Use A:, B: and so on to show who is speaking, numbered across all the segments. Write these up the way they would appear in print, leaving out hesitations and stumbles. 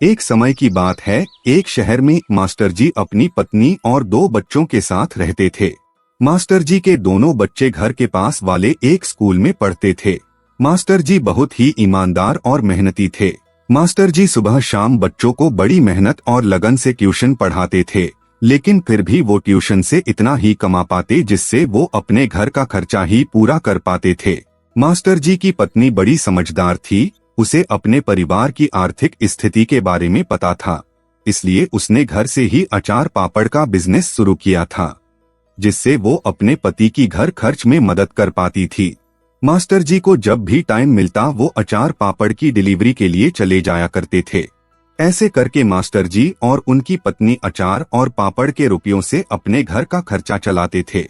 A: एक समय की बात है, एक शहर में मास्टर जी अपनी पत्नी और 2 बच्चों के साथ रहते थे। मास्टर जी के दोनों बच्चे घर के पास वाले एक स्कूल में पढ़ते थे। मास्टर जी बहुत ही ईमानदार और मेहनती थे। मास्टर जी सुबह शाम बच्चों को बड़ी मेहनत और लगन से ट्यूशन पढ़ाते थे, लेकिन फिर भी वो ट्यूशन से इतना ही कमा पाते जिससे वो अपने घर का खर्चा ही पूरा कर पाते थे। मास्टर जी की पत्नी बड़ी समझदार थी, उसे अपने परिवार की आर्थिक स्थिति के बारे में पता था, इसलिए उसने घर से ही अचार पापड़ का बिजनेस शुरू किया था, जिससे वो अपने पति की घर खर्च में मदद कर पाती थी। मास्टर जी को जब भी टाइम मिलता वो अचार पापड़ की डिलीवरी के लिए चले जाया करते थे। ऐसे करके मास्टर जी और उनकी पत्नी अचार और पापड़ के रुपयों से अपने घर का खर्चा चलाते थे।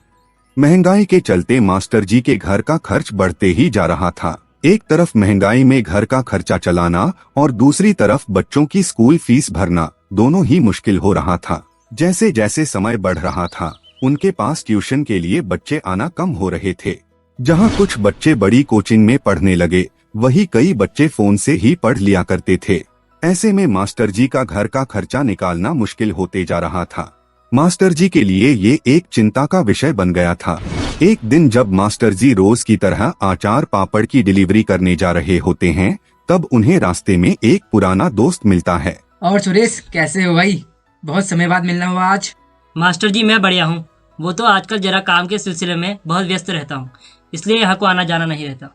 A: महंगाई के चलते मास्टर जी के घर का खर्च बढ़ते ही जा रहा था। एक तरफ महंगाई में घर का खर्चा चलाना और दूसरी तरफ बच्चों की स्कूल फीस भरना, दोनों ही मुश्किल हो रहा था। जैसे जैसे समय बढ़ रहा था, उनके पास ट्यूशन के लिए बच्चे आना कम हो रहे थे। जहां कुछ बच्चे बड़ी कोचिंग में पढ़ने लगे, वहीं कई बच्चे फोन से ही पढ़ लिया करते थे। ऐसे में मास्टर जी का घर का खर्चा निकालना मुश्किल होते जा रहा था। मास्टर जी के लिए ये एक चिंता का विषय बन गया था। एक दिन जब मास्टर जी रोज की तरह अचार पापड़ की डिलीवरी करने जा रहे होते हैं, तब उन्हें रास्ते में एक पुराना दोस्त मिलता है।
B: और सुरेश, कैसे हो भाई? बहुत समय बाद मिलना हुआ आज।
C: मास्टर जी मैं बढ़िया हूँ। वो तो आजकल जरा काम के सिलसिले में बहुत व्यस्त रहता हूँ, इसलिए यहाँ को आना जाना नहीं रहता।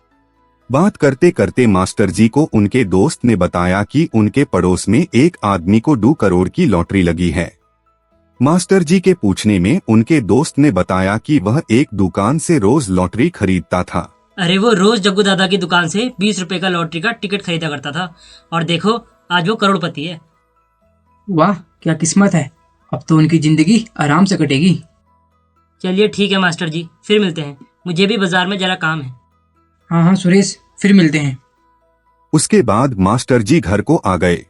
A: बात करते करते मास्टर जी को उनके दोस्त ने बताया कि उनके पड़ोस में एक आदमी को 2 करोड़ की लॉटरी लगी है। मास्टर जी के पूछने में उनके दोस्त ने बताया कि वह एक दुकान से रोज लॉटरी खरीदता था।
C: अरे वो रोज जग्गू दादा की दुकान से 20 रुपए का लॉटरी का टिकट खरीदा करता था, और देखो आज वो करोड़पति है।
B: वाह, क्या किस्मत है। अब तो उनकी जिंदगी आराम से कटेगी।
C: चलिए ठीक है मास्टर जी, फिर मिलते हैं। मुझे भी बाजार में जरा काम है।
B: हाँ हाँ सुरेश, फिर मिलते हैं।
A: उसके बाद मास्टर जी घर को आ गए।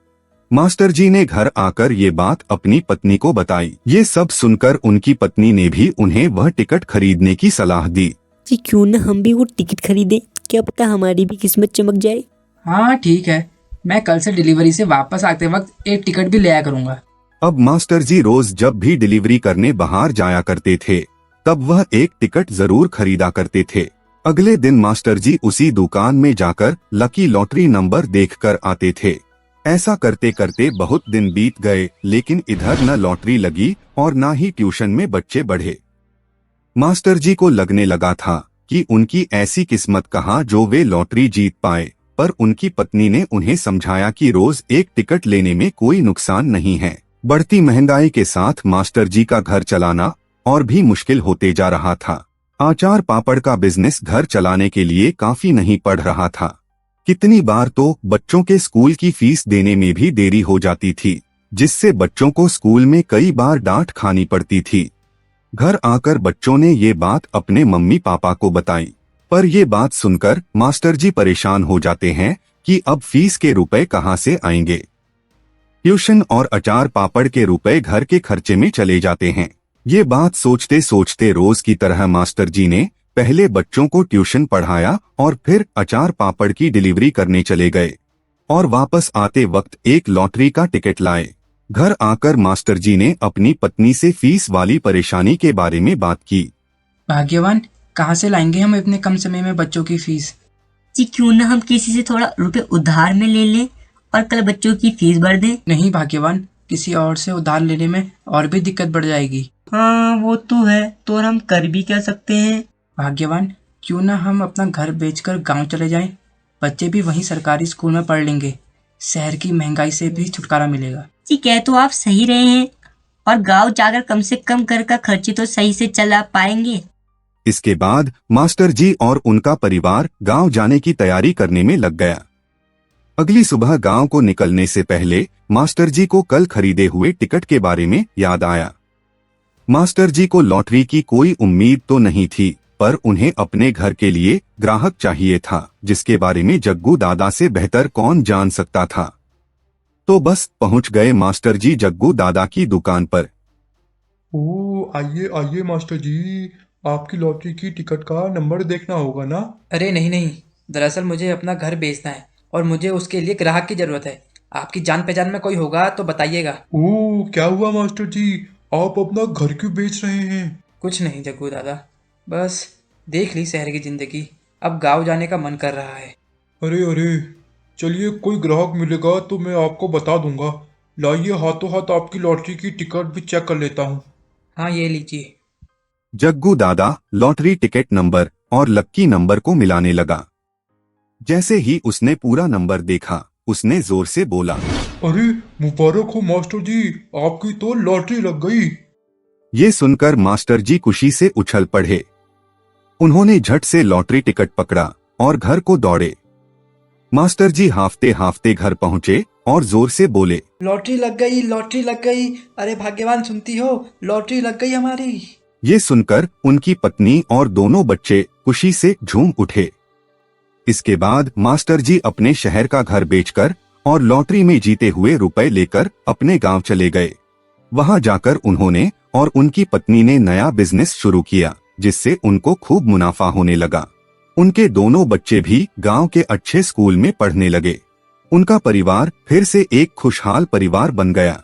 A: मास्टर जी ने घर आकर ये बात अपनी पत्नी को बताई। ये सब सुनकर उनकी पत्नी ने भी उन्हें वह टिकट खरीदने की सलाह दी।
D: जी क्यों न हम भी वो टिकट खरीदें, क्या पता हमारी भी किस्मत चमक जाए।
B: हाँ ठीक है, मैं कल से डिलीवरी से वापस आते वक्त एक टिकट भी ले आया करूँगा।
A: अब मास्टर जी रोज जब भी डिलीवरी करने बाहर जाया करते थे, तब वह एक टिकट जरूर खरीदा करते थे। अगले दिन मास्टर जी उसी दुकान में जाकर लकी लॉटरी नंबर देखकर आते थे। ऐसा करते करते बहुत दिन बीत गए, लेकिन इधर न लॉटरी लगी और न ही ट्यूशन में बच्चे बढ़े। मास्टर जी को लगने लगा था कि उनकी ऐसी किस्मत कहाँ जो वे लॉटरी जीत पाए, पर उनकी पत्नी ने उन्हें समझाया कि रोज एक टिकट लेने में कोई नुकसान नहीं है। बढ़ती महंगाई के साथ मास्टर जी का घर चलाना और भी मुश्किल होते जा रहा था। अचार पापड़ का बिजनेस घर चलाने के लिए काफी नहीं पड़ रहा था। कितनी बार तो बच्चों के स्कूल की फीस देने में भी देरी हो जाती थी, जिससे बच्चों को स्कूल में कई बार डांट खानी पड़ती थी। घर आकर बच्चों ने ये बात अपने मम्मी पापा को बताई, पर ये बात सुनकर मास्टर जी परेशान हो जाते हैं कि अब फीस के रुपए कहाँ से आएंगे। ट्यूशन और अचार पापड़ के रुपए घर के खर्चे में चले जाते हैं। ये बात सोचते सोचते रोज की तरह मास्टर जी ने पहले बच्चों को ट्यूशन पढ़ाया और फिर अचार पापड़ की डिलीवरी करने चले गए, और वापस आते वक्त एक लॉटरी का टिकट लाए। घर आकर मास्टर जी ने अपनी पत्नी से फीस वाली परेशानी के बारे में बात की।
B: भाग्यवान, कहाँ से लाएंगे हम इतने कम समय में बच्चों की फीस?
D: जी क्यों न हम किसी से थोड़ा रुपए उधार में ले लें और कल बच्चों की फीस भर दें।
B: नहीं भाग्यवान, किसी और से उधार लेने में और भी दिक्कत बढ़ जाएगी।
D: हाँ वो तो है, तो हम कर भी क्या सकते हैं।
B: भाग्यवान, क्यों ना हम अपना घर बेचकर गांव चले जाएं? बच्चे भी वहीं सरकारी स्कूल में पढ़ लेंगे। शहर की महंगाई से भी छुटकारा मिलेगा।
D: जी कह तो आप सही रहे हैं, और गांव जाकर कम से कम घर का खर्च तो सही से चला पाएंगे।
A: इसके बाद मास्टर जी और उनका परिवार गांव जाने की तैयारी करने में लग गया। अगली सुबह गांव को निकलने से पहले मास्टर जी को कल खरीदे हुए टिकट के बारे में याद आया। मास्टर जी को लॉटरी की कोई उम्मीद तो नहीं थी, पर उन्हें अपने घर के लिए ग्राहक चाहिए था, जिसके बारे में जग्गू दादा से बेहतर कौन जान सकता था। तो बस पहुंच गए मास्टर जी जग्गू दादा की दुकान पर।
E: ओह, आइए आइए मास्टर जी, आपकी लॉटरी की टिकट का नंबर देखना होगा ना।
B: अरे नहीं नहीं, दरअसल मुझे अपना घर बेचना है और मुझे उसके लिए ग्राहक की जरूरत है। आपकी जान पहचान में कोई होगा तो बताइएगा।
E: ओह, क्या हुआ मास्टर जी? आप अपना घर क्यों बेच रहे हैं?
B: कुछ नहीं जग्गू दादा, बस देख ली शहर की ज़िंदगी, अब गांव जाने का मन कर रहा है।
E: अरे अरे, चलिए कोई ग्राहक मिलेगा तो मैं आपको बता दूंगा। लाइए हाथों हाथ आपकी लॉटरी की टिकट भी चेक कर लेता हूँ।
B: हाँ ये लीजिए।
A: जग्गू दादा लॉटरी टिकट नंबर और लक्की नंबर को मिलाने लगा। जैसे ही उसने पूरा नंबर देखा, उसने जोर से बोला,
E: अरे मुबारक हो मास्टर जी, आपकी तो लॉटरी लग गई।
A: ये सुनकर मास्टर जी खुशी से उछल पड़े। उन्होंने झट से लॉटरी टिकट पकड़ा और घर को दौड़े। मास्टर जी हाफते हाफते घर पहुंचे और जोर से बोले,
B: लॉटरी लग गई, लॉटरी लग गई, अरे भाग्यवान सुनती हो, लॉटरी लग गई हमारी।
A: ये सुनकर उनकी पत्नी और दोनों बच्चे खुशी से झूम उठे। इसके बाद मास्टर जी अपने शहर का घर बेचकर और लॉटरी में जीते हुए रुपए लेकर अपने गांव चले गए। वहां जाकर उन्होंने और उनकी पत्नी ने नया बिजनेस शुरू किया, जिससे उनको खूब मुनाफा होने लगा। उनके दोनों बच्चे भी गांव के अच्छे स्कूल में पढ़ने लगे। उनका परिवार फिर से एक खुशहाल परिवार बन गया।